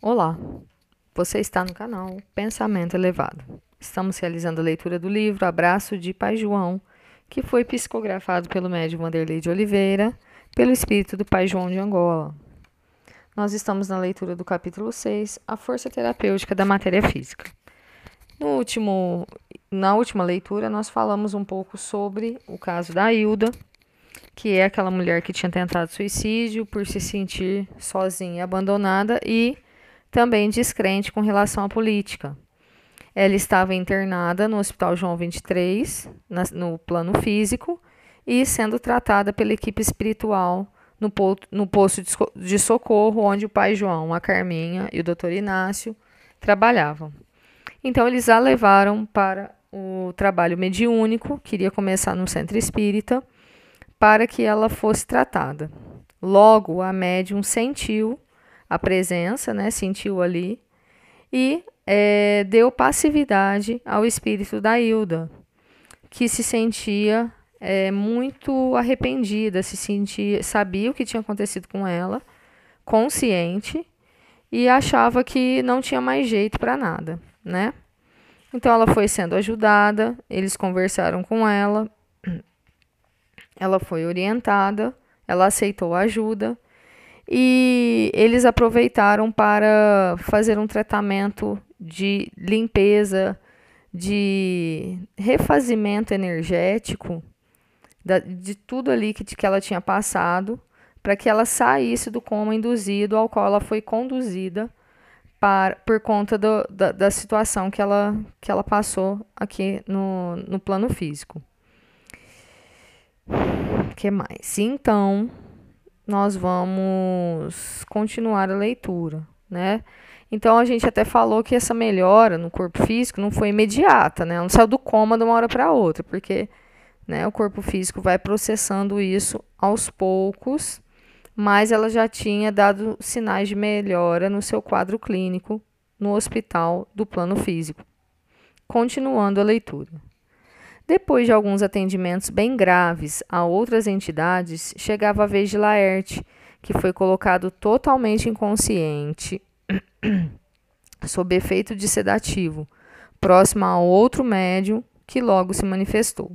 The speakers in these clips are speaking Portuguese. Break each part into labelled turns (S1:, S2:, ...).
S1: Olá, você está no canal Pensamento Elevado. Estamos realizando a leitura do livro Abraço de Pai João, que foi psicografado pelo médium Wanderley de Oliveira, pelo espírito do Pai João de Angola. Nós estamos na leitura do capítulo 6, A Força Terapêutica da Matéria Física. Na última leitura, nós falamos um pouco sobre o caso da Hilda, que é aquela mulher que tinha tentado suicídio por se sentir sozinha e abandonada e também descrente com relação à política. Ela estava internada no Hospital João 23, no plano físico, e sendo tratada pela equipe espiritual no posto de socorro, onde o pai João, a Carminha e o doutor Inácio trabalhavam. Então, eles a levaram para o trabalho mediúnico, que iria começar no centro espírita, para que ela fosse tratada. Logo, a médium sentiu a presença, sentiu ali, e deu passividade ao espírito da Hilda, que se sentia muito arrependida, sabia o que tinha acontecido com ela, consciente, e achava que não tinha mais jeito para nada, né? Então ela foi sendo ajudada, eles conversaram com ela, ela foi orientada, ela aceitou a ajuda, e eles aproveitaram para fazer um tratamento de limpeza, de refazimento energético, de tudo ali que ela tinha passado, para que ela saísse do coma induzido ao qual ela foi conduzida por conta da situação que ela passou aqui no plano físico. O que mais? Então, nós vamos continuar a leitura, né? Então, a gente até falou que essa melhora no corpo físico não foi imediata, né? Ela não saiu do coma de uma hora para outra, porque o corpo físico vai processando isso aos poucos, mas ela já tinha dado sinais de melhora no seu quadro clínico no hospital do plano físico. Continuando a leitura. Depois de alguns atendimentos bem graves a outras entidades, chegava a vez de Laerte, que foi colocado totalmente inconsciente, sob efeito de sedativo, próximo a outro médium que logo se manifestou.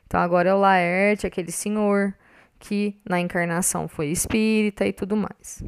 S1: Então agora é o Laerte, aquele senhor que na encarnação foi espírita e tudo mais.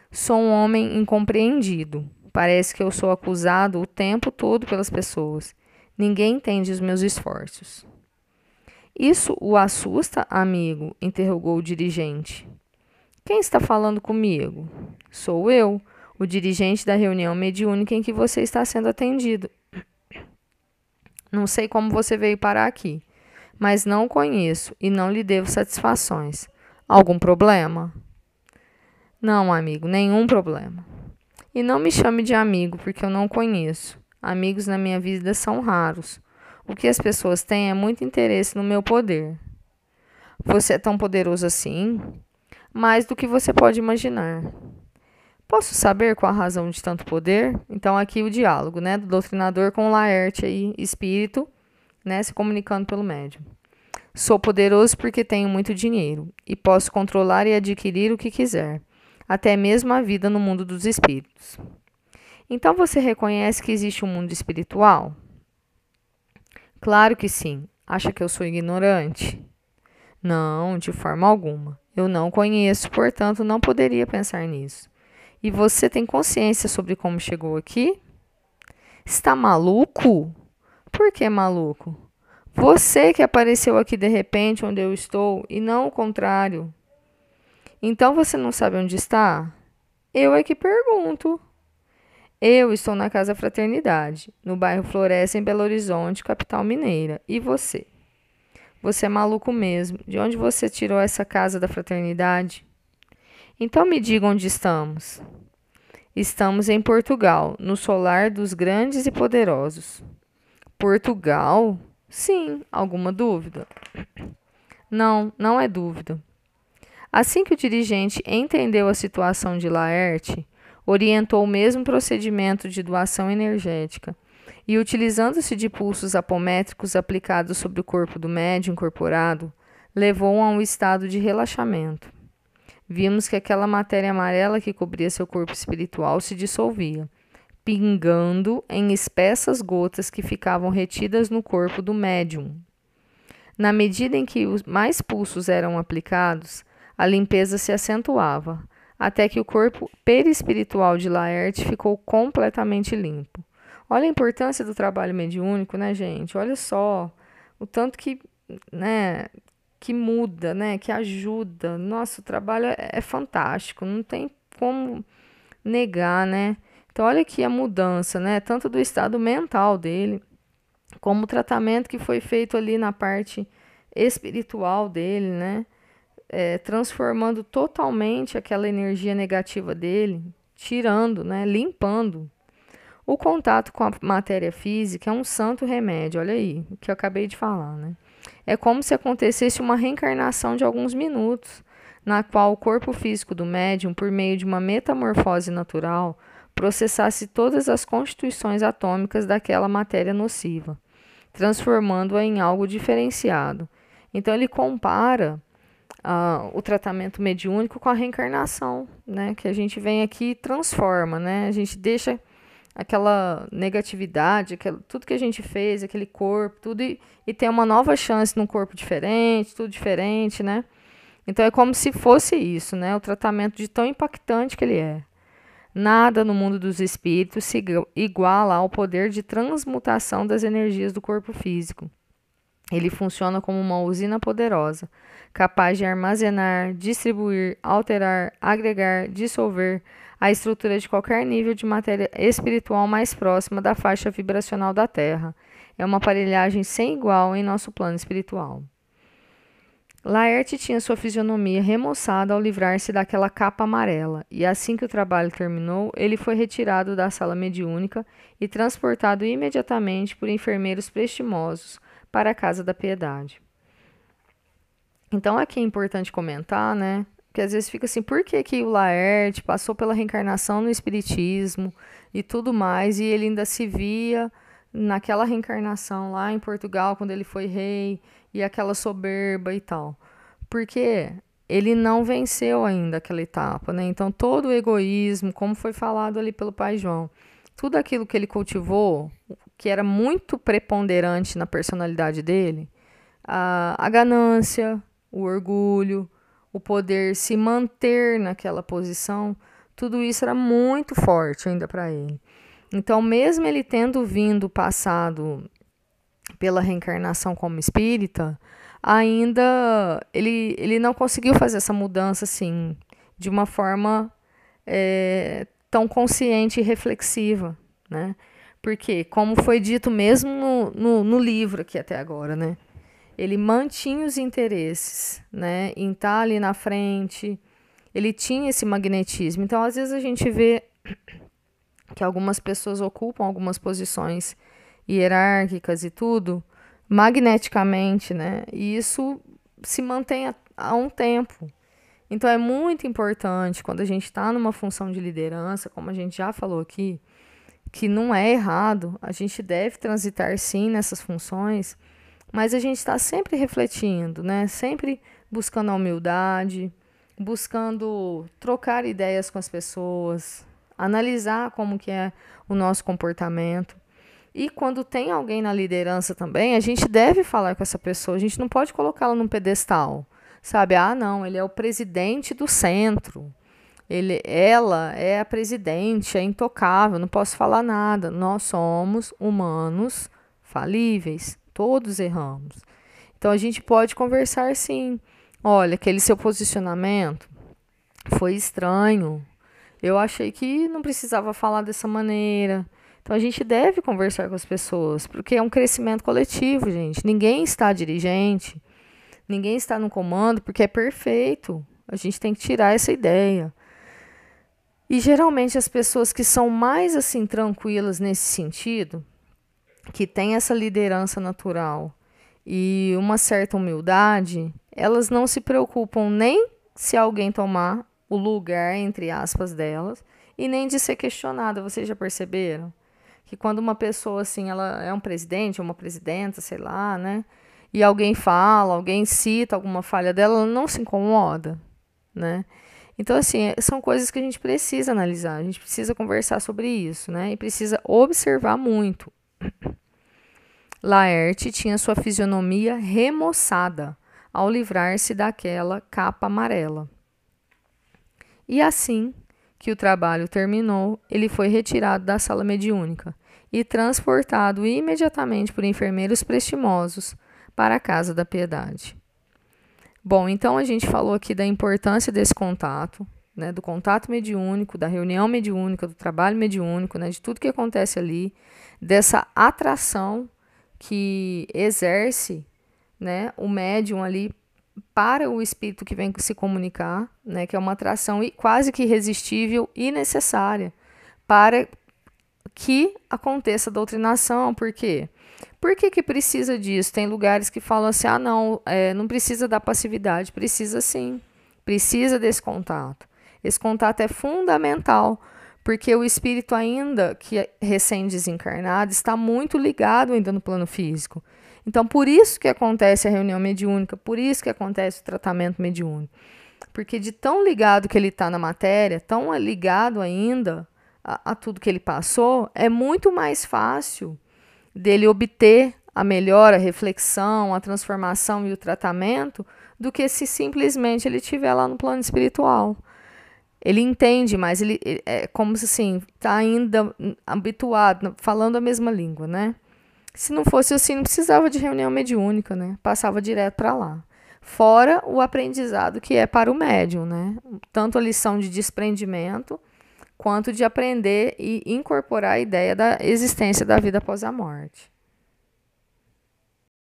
S1: Sou um homem incompreendido. Parece que eu sou acusado o tempo todo pelas pessoas. Ninguém entende os meus esforços. Isso o assusta, amigo? Interrogou o dirigente. Quem está falando comigo? Sou eu, o dirigente da reunião mediúnica em que você está sendo atendido. Não sei como você veio parar aqui, mas não o conheço e não lhe devo satisfações. Algum problema? Não, amigo, nenhum problema. E não me chame de amigo, porque eu não conheço. Amigos na minha vida são raros. O que as pessoas têm é muito interesse no meu poder. Você é tão poderoso assim? Mais do que você pode imaginar. Posso saber qual a razão de tanto poder? Então, aqui o diálogo, do doutrinador com o Laerte, aí, espírito, se comunicando pelo médium. Sou poderoso porque tenho muito dinheiro e posso controlar e adquirir o que quiser, até mesmo a vida no mundo dos espíritos. Então você reconhece que existe um mundo espiritual? Claro que sim. Acha que eu sou ignorante? Não, de forma alguma. Eu não conheço, portanto, não poderia pensar nisso. E você tem consciência sobre como chegou aqui? Está maluco? Por que maluco? Você que apareceu aqui de repente onde eu estou e não o contrário. Então você não sabe onde está? Eu é que pergunto. Eu estou na Casa Fraternidade, no bairro Floresta, em Belo Horizonte, capital mineira. E você? Você é maluco mesmo. De onde você tirou essa Casa da Fraternidade? Então me diga onde estamos. Estamos em Portugal, no solar dos grandes e poderosos. Portugal? Sim, alguma dúvida? Não, não é dúvida. Assim que o dirigente entendeu a situação de Laerte, orientou o mesmo procedimento de doação energética e, utilizando-se de pulsos apométricos aplicados sobre o corpo do médium incorporado, levou-o a um estado de relaxamento. vimos que aquela matéria amarela que cobria seu corpo espiritual se dissolvia, pingando em espessas gotas que ficavam retidas no corpo do médium. Na medida em que os mais pulsos eram aplicados, a limpeza se acentuava, até que o corpo perispiritual de Laerte ficou completamente limpo. Olha a importância do trabalho mediúnico, né, gente? Olha só o tanto né, que muda, né, que ajuda. Nossa, o trabalho é fantástico, não tem como negar, né? Então, olha aqui a mudança, né, tanto do estado mental dele, como o tratamento que foi feito ali na parte espiritual dele, né? Transformando totalmente aquela energia negativa dele, tirando, né? Limpando. O contato com a matéria física é um santo remédio, olha aí, o que eu acabei de falar, né? É como se acontecesse uma reencarnação de alguns minutos, na qual o corpo físico do médium, por meio de uma metamorfose natural, processasse todas as constituições atômicas daquela matéria nociva, transformando-a em algo diferenciado. Então ele compara o tratamento mediúnico com a reencarnação, né? Que a gente vem aqui e transforma, né? A gente deixa aquela negatividade, tudo que a gente fez, aquele corpo, tudo e tem uma nova chance num corpo diferente, tudo diferente, né? Então é como se fosse isso, né? O tratamento de tão impactante que ele é. Nada no mundo dos espíritos se iguala ao poder de transmutação das energias do corpo físico. Ele funciona como uma usina poderosa, capaz de armazenar, distribuir, alterar, agregar, dissolver a estrutura de qualquer nível de matéria espiritual mais próxima da faixa vibracional da Terra. É uma aparelhagem sem igual em nosso plano espiritual. Laerte tinha sua fisionomia remoçada ao livrar-se daquela capa amarela, e assim que o trabalho terminou, ele foi retirado da sala mediúnica e transportado imediatamente por enfermeiros prestimosos para a Casa da Piedade. Então aqui é importante comentar, né? Que às vezes fica assim, por que o Laerte passou pela reencarnação no Espiritismo e tudo mais, e ele ainda se via naquela reencarnação lá em Portugal, quando ele foi rei, e aquela soberba e tal. Porque ele não venceu ainda aquela etapa, né? Então todo o egoísmo, como foi falado ali pelo Pai João, tudo aquilo que ele cultivou, que era muito preponderante na personalidade dele, a ganância, o orgulho, o poder se manter naquela posição, tudo isso era muito forte ainda para ele. Então, mesmo ele tendo vindo passado pela reencarnação como espírita, ainda ele não conseguiu fazer essa mudança assim, de uma forma tão consciente e reflexiva, né? Porque, como foi dito mesmo no livro aqui até agora, né? Ele mantinha os interesses, né? Em estar ali na frente, ele tinha esse magnetismo. Então, às vezes a gente vê que algumas pessoas ocupam algumas posições hierárquicas e tudo, magneticamente, né? E isso se mantém há um tempo. Então é muito importante quando a gente está numa função de liderança, como a gente já falou aqui, que não é errado, a gente deve transitar sim nessas funções, mas a gente está sempre refletindo, né? Sempre buscando a humildade, buscando trocar ideias com as pessoas, analisar como que é o nosso comportamento. E quando tem alguém na liderança também, a gente deve falar com essa pessoa, a gente não pode colocá-la num pedestal, sabe? Ah, não, ele é o presidente do centro, ela é a presidente, é intocável, não posso falar nada. Nós somos humanos falíveis, todos erramos. Então a gente pode conversar sim. Olha, aquele seu posicionamento foi estranho. Eu achei que não precisava falar dessa maneira. Então a gente deve conversar com as pessoas, porque é um crescimento coletivo, gente. Ninguém está dirigente, ninguém está no comando porque é perfeito. A gente tem que tirar essa ideia. E geralmente as pessoas que são mais assim tranquilas nesse sentido, que têm essa liderança natural e uma certa humildade, elas não se preocupam nem se alguém tomar o lugar, entre aspas, delas, e nem de ser questionada. Vocês já perceberam? Que quando uma pessoa, assim, ela é um presidente ou uma presidenta, sei lá, né? E alguém fala, alguém cita alguma falha dela, ela não se incomoda, né? Então, assim, são coisas que a gente precisa analisar, a gente precisa conversar sobre isso, né? E precisa observar muito. Laerte tinha sua fisionomia remoçada ao livrar-se daquela capa amarela. E assim que o trabalho terminou, ele foi retirado da sala mediúnica e transportado imediatamente por enfermeiros prestimosos para a Casa da Piedade. Bom, então a gente falou aqui da importância desse contato, né, do contato mediúnico, da reunião mediúnica, do trabalho mediúnico, né, de tudo que acontece ali, dessa atração que exerce, né, o médium ali para o espírito que vem se comunicar, né, que é uma atração quase que irresistível e necessária para que aconteça a doutrinação. Por quê? Por que precisa disso? Tem lugares que falam assim, não, não precisa da passividade. Precisa sim, precisa desse contato. Esse contato é fundamental, porque o espírito ainda, que é recém-desencarnado, está muito ligado ainda no plano físico. Então, por isso que acontece a reunião mediúnica, por isso que acontece o tratamento mediúnico. Porque de tão ligado que ele está na matéria, tão ligado ainda a tudo que ele passou, é muito mais fácil dele obter a melhora, a reflexão, a transformação e o tratamento do que se simplesmente ele estiver lá no plano espiritual. Ele entende, mas ele é como se assim, está ainda habituado, falando a mesma língua, né? Se não fosse assim, não precisava de reunião mediúnica, né? Passava direto para lá. Fora o aprendizado que é para o médium, né? Tanto a lição de desprendimento, quanto de aprender e incorporar a ideia da existência da vida após a morte.